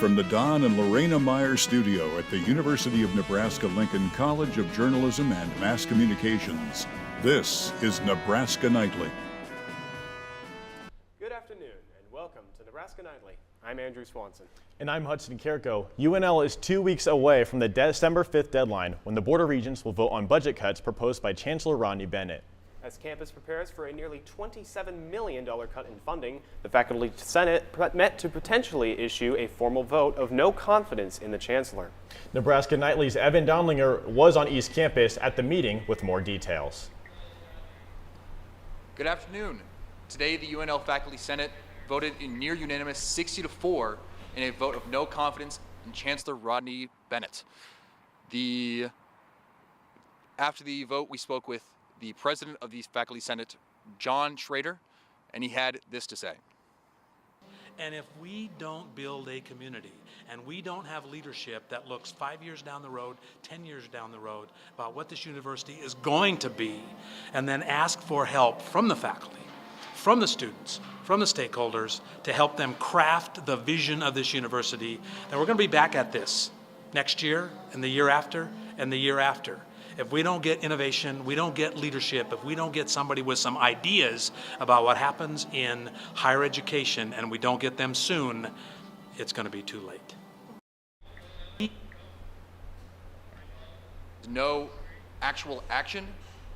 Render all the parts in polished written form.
from the Don and Lorena Meyer studio at the University of Nebraska-Lincoln College of Journalism and Mass Communications, this is Nebraska Nightly. Good afternoon and welcome to Nebraska Nightly. I'm Andrew Swanson. And I'm Hudson Carrico. UNL is 2 weeks away from the December 5th deadline when the Board of Regents will vote on budget cuts proposed by Chancellor Rodney Bennett. As campus prepares for a nearly $27 million cut in funding, the Faculty Senate met to potentially issue a formal vote of no confidence in the Chancellor. Nebraska Nightly's Evan Donlinger was on East Campus at the meeting with more details. Good afternoon. Today, the UNL Faculty Senate voted in near unanimous 60-4 in a vote of no confidence in Chancellor Rodney Bennett. After the vote, we spoke with the president of the Faculty Senate, John Schrader, and he had this to say. And if we don't build a community and we don't have leadership that looks 5 years down the road, 10 years down the road about what this university is going to be, and then ask for help from the faculty, from the students, from the stakeholders to help them craft the vision of this university, then we're going to be back at this next year and the year after and the year after. If we don't get innovation, we don't get leadership, if we don't get somebody with some ideas about what happens in higher education and we don't get them soon, it's going to be too late. No actual action.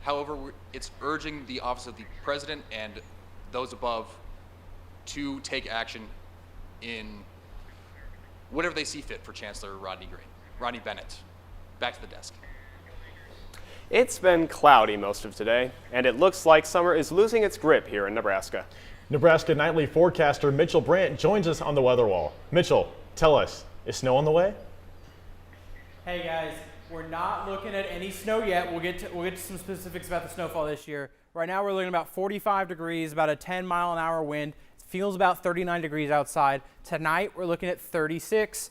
However, it's urging the office of the president and those above to take action in whatever they see fit for Chancellor Rodney Bennett. Back to the desk. It's been cloudy most of today, and it looks like summer is losing its grip here in Nebraska. Nebraska Nightly forecaster Mitchell Brandt joins us on the weather wall. Mitchell, tell us, is snow on the way? Hey guys, we're not looking at any snow yet. We'll get to some specifics about the snowfall this year. Right now we're looking at about 45 degrees, about a 10-mile-an-hour wind. It feels about 39 degrees outside. Tonight we're looking at 36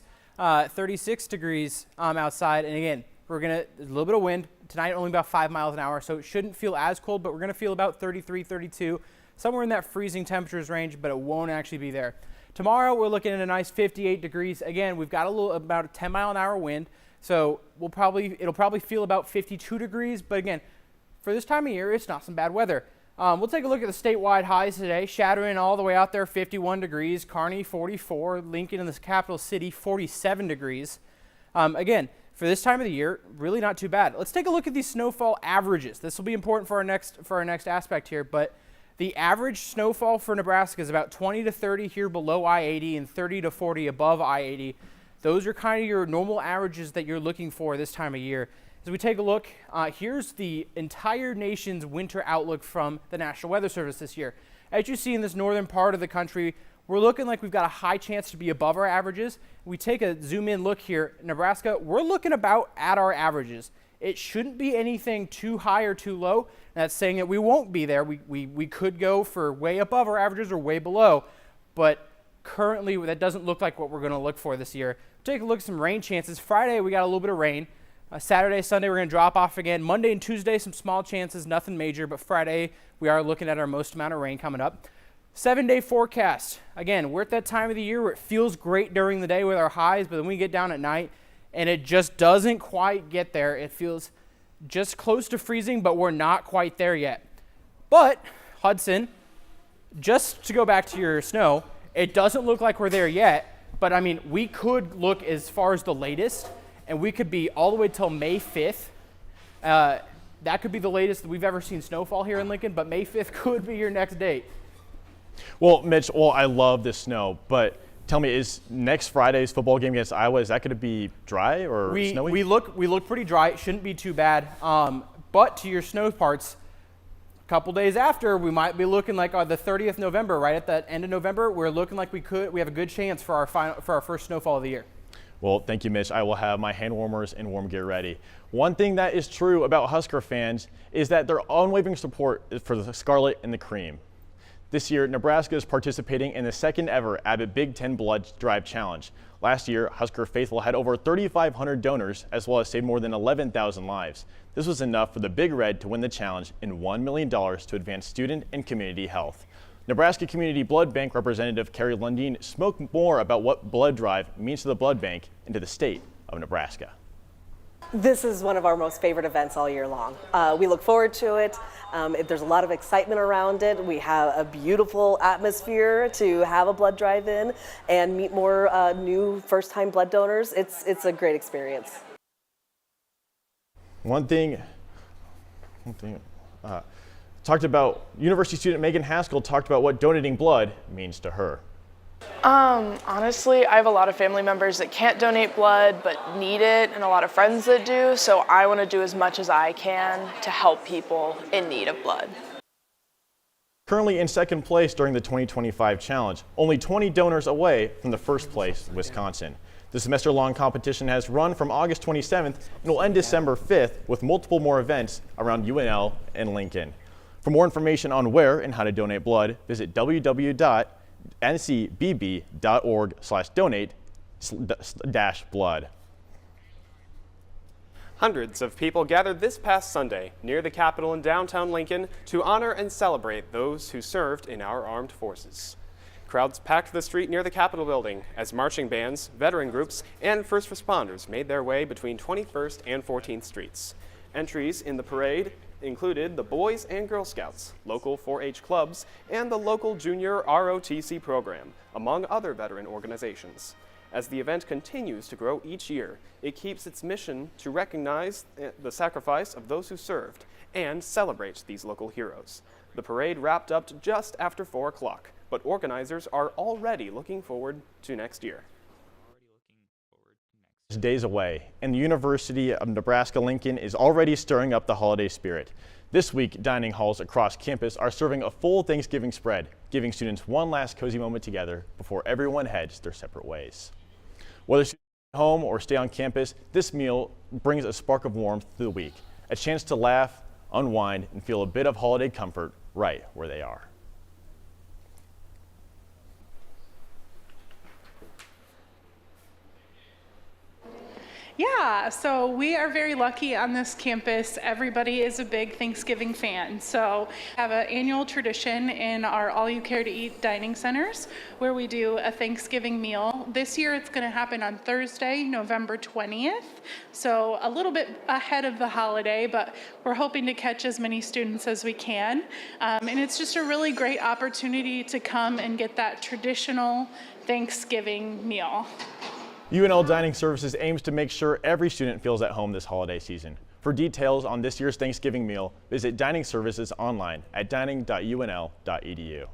degrees outside, and again, there's a little bit of wind. Tonight only about 5 miles an hour, so it shouldn't feel as cold, but we're going to feel about 33, 32, somewhere in that freezing temperatures range, but it won't actually be there. Tomorrow we're looking at a nice 58 degrees. Again, we've got about a 10-mile-an-hour wind, so it'll probably feel about 52 degrees, but again, for this time of year, it's not some bad weather. We'll take a look at the statewide highs today. Shadowing all the way out there, 51 degrees. Kearney, 44. Lincoln in the capital city, 47 degrees. Again, for this time of the year, really not too bad. Let's take a look at these snowfall averages. This will be important for our next aspect here, but the average snowfall for Nebraska is about 20 to 30 here below I-80 and 30 to 40 above I-80. Those are kind of your normal averages that you're looking for this time of year. As we take a look, here's the entire nation's winter outlook from the National Weather Service this year. As you see in this northern part of the country, we're looking like we've got a high chance to be above our averages. We take a zoom in look here. Nebraska, we're looking about at our averages. It shouldn't be anything too high or too low. That's saying that we won't be there. We could go for way above our averages or way below, but currently that doesn't look like what we're going to look for this year. Take a look at some rain chances. Friday, we got a little bit of rain. Saturday, Sunday, we're going to drop off again. Monday and Tuesday, some small chances, nothing major, but Friday, we are looking at our most amount of rain coming up. 7-day forecast. Again, we're at that time of the year where it feels great during the day with our highs, but then we get down at night and it just doesn't quite get there. It feels just close to freezing, but we're not quite there yet. But, Hudson, just to go back to your snow, it doesn't look like we're there yet, but I mean, we could look as far as the latest, and we could be all the way till May 5th. That could be the latest that we've ever seen snowfall here in Lincoln, but May 5th could be your next date. Well, Mitch, I love the snow, but tell me, is next Friday's football game against Iowa, is that going to be dry or snowy? We look pretty dry. It shouldn't be too bad. But to your snow parts, a couple days after, we might be looking like the 30th November, right at the end of November. We're looking like we have a good chance for our first snowfall of the year. Well, thank you, Mitch. I will have my hand warmers and warm gear ready. One thing that is true about Husker fans is that their unwavering support is for the Scarlet and the Cream. This year, Nebraska is participating in the second ever Abbott Big Ten Blood Drive Challenge. Last year, Husker Faithful had over 3,500 donors, as well as saved more than 11,000 lives. This was enough for the Big Red to win the challenge and $1 million to advance student and community health. Nebraska Community Blood Bank Representative Carrie Lundeen spoke more about what blood drive means to the blood bank and to the state of Nebraska. This is one of our most favorite events all year long. We look forward to it. There's a lot of excitement around it. We have a beautiful atmosphere to have a blood drive in and meet more new first-time blood donors. It's a great experience. One thing talked about, University student Megan Haskell talked about what donating blood means to her. Honestly, I have a lot of family members that can't donate blood but need it, and a lot of friends that do, so I want to do as much as I can to help people in need of blood. Currently in second place during the 2025 challenge, only 20 donors away from the first place, Wisconsin. The semester-long competition has run from August 27th and will end December 5th with multiple more events around UNL and Lincoln. For more information on where and how to donate blood, visit www.ncbb.org/donate-blood. Hundreds of people gathered this past Sunday near the Capitol in downtown Lincoln to honor and celebrate those who served in our armed forces. Crowds packed the street near the Capitol building as marching bands, veteran groups, and first responders made their way between 21st and 14th Streets. Entries in the parade included the Boys and Girl Scouts, local 4-H clubs, and the local junior ROTC program, among other veteran organizations. As the event continues to grow each year, it keeps its mission to recognize the sacrifice of those who served and celebrate these local heroes. The parade wrapped up just after 4 o'clock, but organizers are already looking forward to next year. Days away, and the University of Nebraska-Lincoln is already stirring up the holiday spirit. This week, dining halls across campus are serving a full Thanksgiving spread, giving students one last cozy moment together before everyone heads their separate ways. Whether students stay home or stay on campus, this meal brings a spark of warmth to the week, a chance to laugh, unwind, and feel a bit of holiday comfort right where they are. Yeah, so we are very lucky on this campus. Everybody is a big Thanksgiving fan. So we have an annual tradition in our All You Care to Eat dining centers where we do a Thanksgiving meal. This year it's going to happen on Thursday, November 20th. So a little bit ahead of the holiday, but we're hoping to catch as many students as we can. And it's just a really great opportunity to come and get that traditional Thanksgiving meal. UNL Dining Services aims to make sure every student feels at home this holiday season. For details on this year's Thanksgiving meal, visit Dining Services online at dining.unl.edu.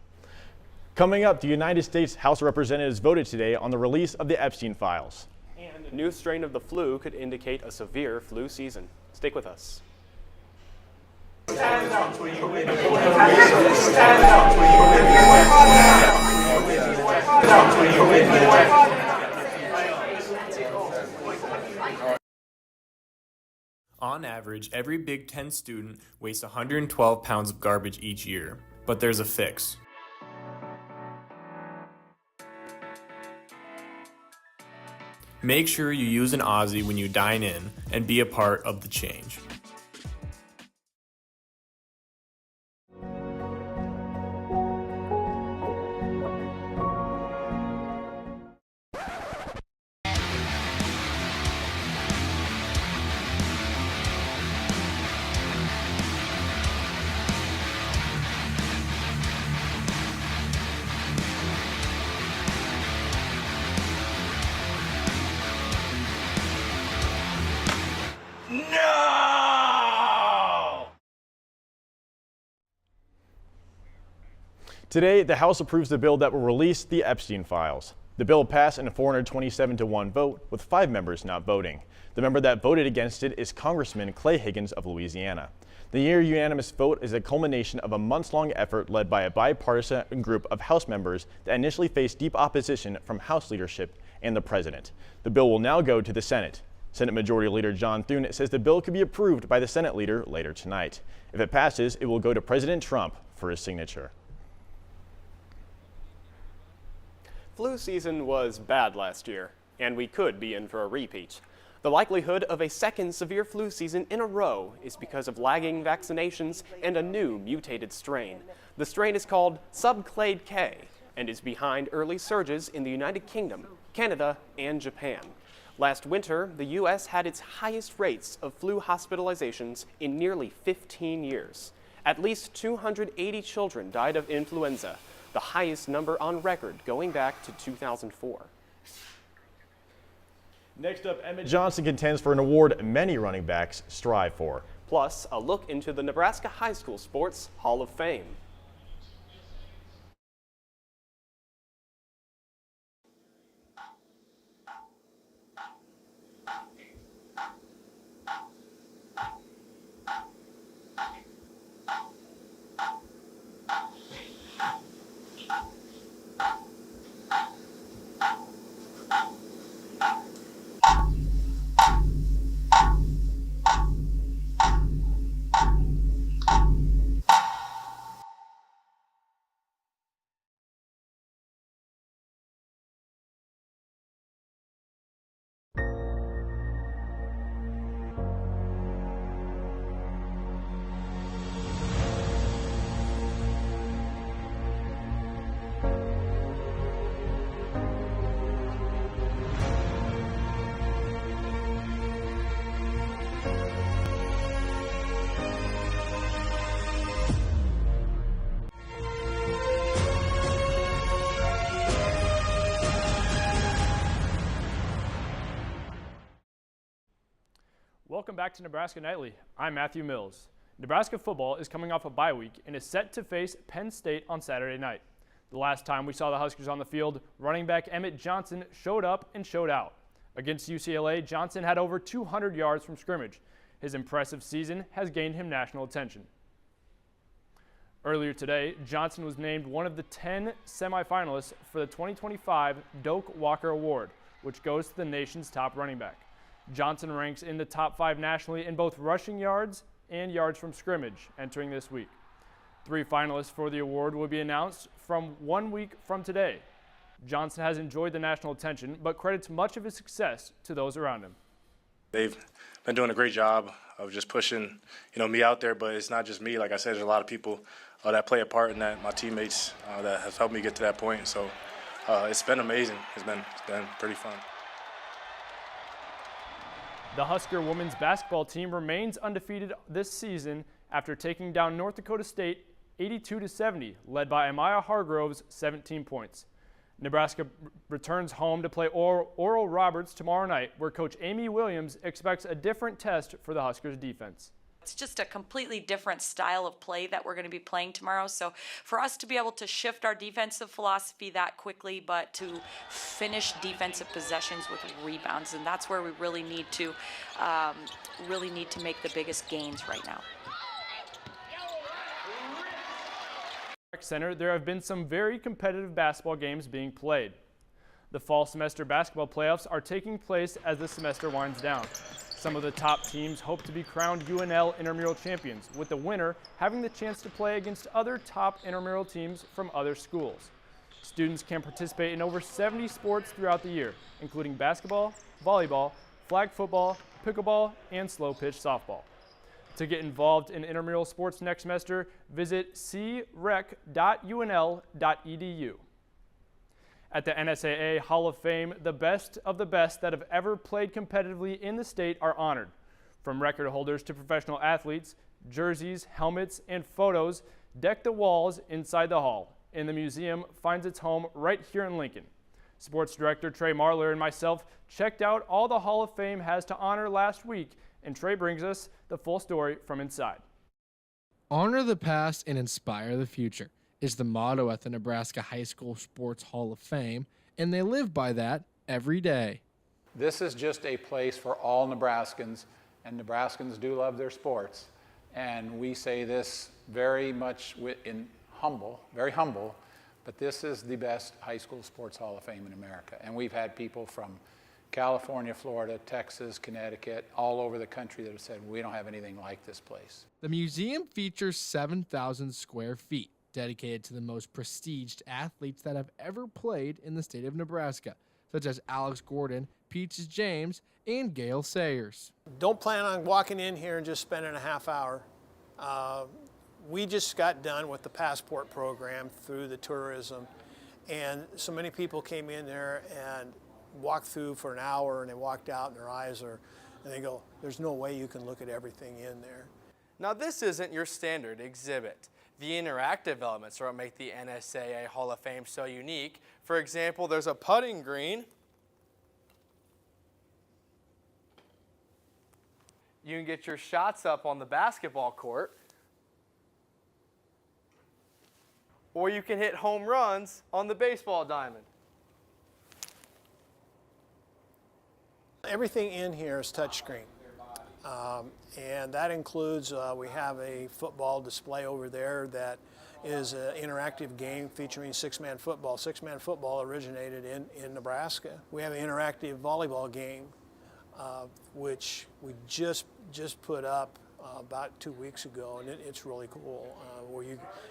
Coming up, the United States House of Representatives voted today on the release of the Epstein files. And a new strain of the flu could indicate a severe flu season. Stick with us. Stand up till you win. Stand up till you win. Stand up till you win. On average, every Big Ten student wastes 112 pounds of garbage each year, but there's a fix. Make sure you use an Aussie when you dine in and be a part of the change. Today, the House approves the bill that will release the Epstein files. The bill passed in a 427-1 vote, with 5 members not voting. The member that voted against it is Congressman Clay Higgins of Louisiana. The near unanimous vote is a culmination of a months-long effort led by a bipartisan group of House members that initially faced deep opposition from House leadership and the president. The bill will now go to the Senate. Senate Majority Leader John Thune says the bill could be approved by the Senate leader later tonight. If it passes, it will go to President Trump for his signature. Flu season was bad last year, and we could be in for a repeat. The likelihood of a second severe flu season in a row is because of lagging vaccinations and a new mutated strain. The strain is called subclade K and is behind early surges in the United Kingdom, Canada, and Japan. Last winter, the U.S. had its highest rates of flu hospitalizations in nearly 15 years. At least 280 children died of influenza, the highest number on record going back to 2004. Next up, Emmett Johnson contends for an award many running backs strive for. Plus, a look into the Nebraska High School Sports Hall of Fame. Welcome back to Nebraska Nightly. I'm Matthew Mills. Nebraska football is coming off a bye week and is set to face Penn State on Saturday night. The last time we saw the Huskers on the field, running back Emmett Johnson showed up and showed out. Against UCLA, Johnson had over 200 yards from scrimmage. His impressive season has gained him national attention. Earlier today, Johnson was named one of the 10 semifinalists for the 2025 Doak Walker Award, which goes to the nation's top running back. Johnson ranks in the top 5 nationally in both rushing yards and yards from scrimmage entering this week. 3 finalists for the award will be announced from 1 week from today. Johnson has enjoyed the national attention, but credits much of his success to those around him. They've been doing a great job of just pushing, me out there, but it's not just me. Like I said, there's a lot of people that play a part in that, my teammates that have helped me get to that point. So it's been amazing. It's been pretty fun. The Husker women's basketball team remains undefeated this season after taking down North Dakota State 82-70, led by Amaya Hargrove's 17 points. Nebraska returns home to play Oral Roberts tomorrow night, where Coach Amy Williams expects a different test for the Huskers defense. It's just a completely different style of play that we're going to be playing tomorrow. So for us to be able to shift our defensive philosophy that quickly, but to finish defensive possessions with rebounds, and that's where we really need to make the biggest gains right now. Center, there have been some very competitive basketball games being played. The fall semester basketball playoffs are taking place as the semester winds down. Some of the top teams hope to be crowned UNL intramural champions, with the winner having the chance to play against other top intramural teams from other schools. Students can participate in over 70 sports throughout the year, including basketball, volleyball, flag football, pickleball, and slow pitch softball. To get involved in intramural sports next semester, visit crec.unl.edu. At the NSAA Hall of Fame, the best of the best that have ever played competitively in the state are honored. From record holders to professional athletes, jerseys, helmets, and photos deck the walls inside the hall, and the museum finds its home right here in Lincoln. Sports Director Trey Marler and myself checked out all the Hall of Fame has to honor last week, and Trey brings us the full story from inside. Honor the past and inspire the future is the motto at the Nebraska High School Sports Hall of Fame, and they live by that every day. This is just a place for all Nebraskans, and Nebraskans do love their sports. And we say this very much very humble, but this is the best high school sports Hall of Fame in America. And we've had people from California, Florida, Texas, Connecticut, all over the country that have said, we don't have anything like this place. The museum features 7,000 square feet, dedicated to the most prestiged athletes that have ever played in the state of Nebraska, such as Alex Gordon, Peaches James, and Gail Sayers. Don't plan on walking in here and just spending a half hour. We just got done with the passport program through the tourism, and so many people came in there and walked through for an hour, and they walked out and their eyes are, and they go, there's no way you can look at everything in there. Now this isn't your standard exhibit. The interactive elements are what make the NSAA Hall of Fame so unique. For example, there's a putting green. You can get your shots up on the basketball court. Or you can hit home runs on the baseball diamond. Everything in here is touchscreen. And that includes, we have a football display over there that is an interactive game featuring six-man football. Six-man football originated in Nebraska. We have an interactive volleyball game, which we just put up about 2 weeks ago, and it's really cool, where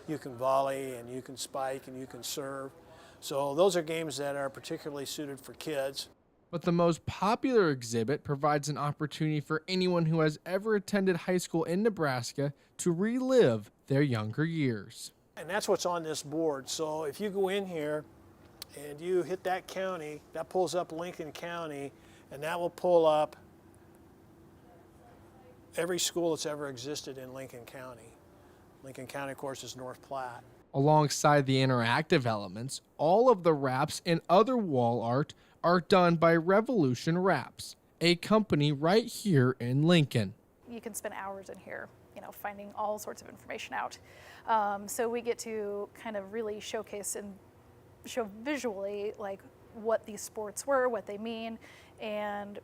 you can volley and you can spike and you can serve. So those are games that are particularly suited for kids. But the most popular exhibit provides an opportunity for anyone who has ever attended high school in Nebraska to relive their younger years. And that's what's on this board. So if you go in here and you hit that county, that pulls up Lincoln County, and that will pull up every school that's ever existed in Lincoln County. Lincoln County, of course, is North Platte. Alongside the interactive elements, all of the wraps and other wall art are done by Revolution Wraps, a company right here in Lincoln. You can spend hours in here, finding all sorts of information out. So we get to kind of really showcase and show visually like what these sports were, what they mean, and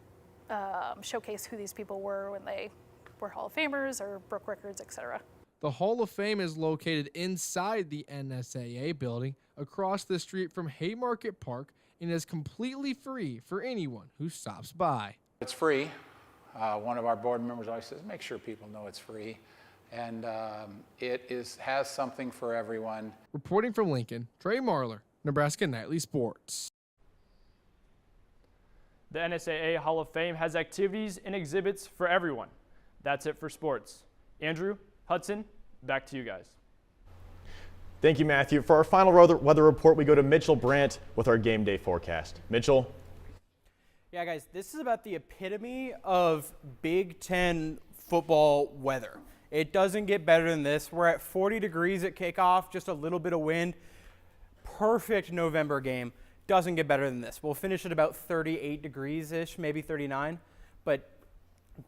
showcase who these people were when they were Hall of Famers or broke records, etc. The Hall of Fame is located inside the NSAA building across the street from Haymarket Park and is completely free for anyone who stops by. It's free. One of our board members always says, make sure people know it's free. And it has something for everyone. Reporting from Lincoln, Trey Marler, Nebraska Nightly Sports. The NSAA Hall of Fame has activities and exhibits for everyone. That's it for sports. Andrew, Hudson, back to you guys. Thank you, Matthew. For our final weather report, we go to Mitchell Brandt with our game day forecast. Mitchell? Yeah, guys, this is about the epitome of Big Ten football weather. It doesn't get better than this. We're at 40 degrees at kickoff, just a little bit of wind. Perfect November game. Doesn't get better than this. We'll finish at about 38 degrees-ish, maybe 39, but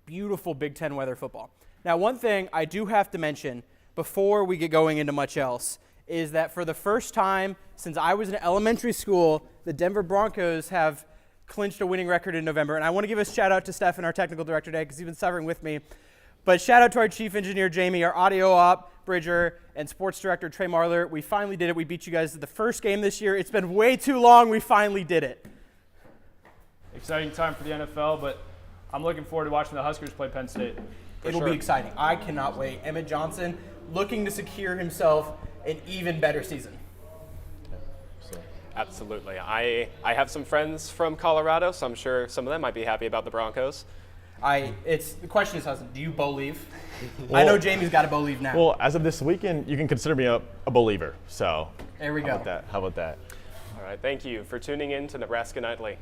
beautiful Big Ten weather football. Now, one thing I do have to mention before we get going into much else is that for the first time since I was in elementary school, the Denver Broncos have clinched a winning record in November. And I want to give a shout out to Stefan, our technical director today, because he's been suffering with me. But shout out to our chief engineer, Jamie, our audio op, Bridger, and sports director, Trey Marler. We finally did it. We beat you guys at the first game this year. It's been way too long. We finally did it. Exciting time for the NFL, but I'm looking forward to watching the Huskers play Penn State. It'll be exciting. I cannot wait. Emmett Johnson looking to secure himself an even better season. Absolutely. I have some friends from Colorado, so I'm sure some of them might be happy about the Broncos. The question is, Hudson, do you believe? Well, I know Jamie's got to believe now. Well, as of this weekend, you can consider me a believer. So there we go. How about that? All right. Thank you for tuning in to Nebraska Nightly.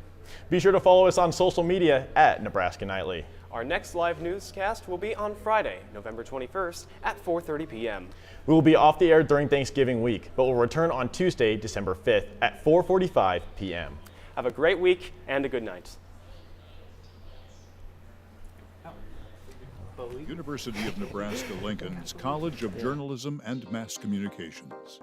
Be sure to follow us on social media at Nebraska Nightly. Our next live newscast will be on Friday, November 21st at 4:30 p.m. We will be off the air during Thanksgiving week, but we'll return on Tuesday, December 5th at 4:45 p.m. Have a great week and a good night. University of Nebraska Lincoln's College of Journalism and Mass Communications.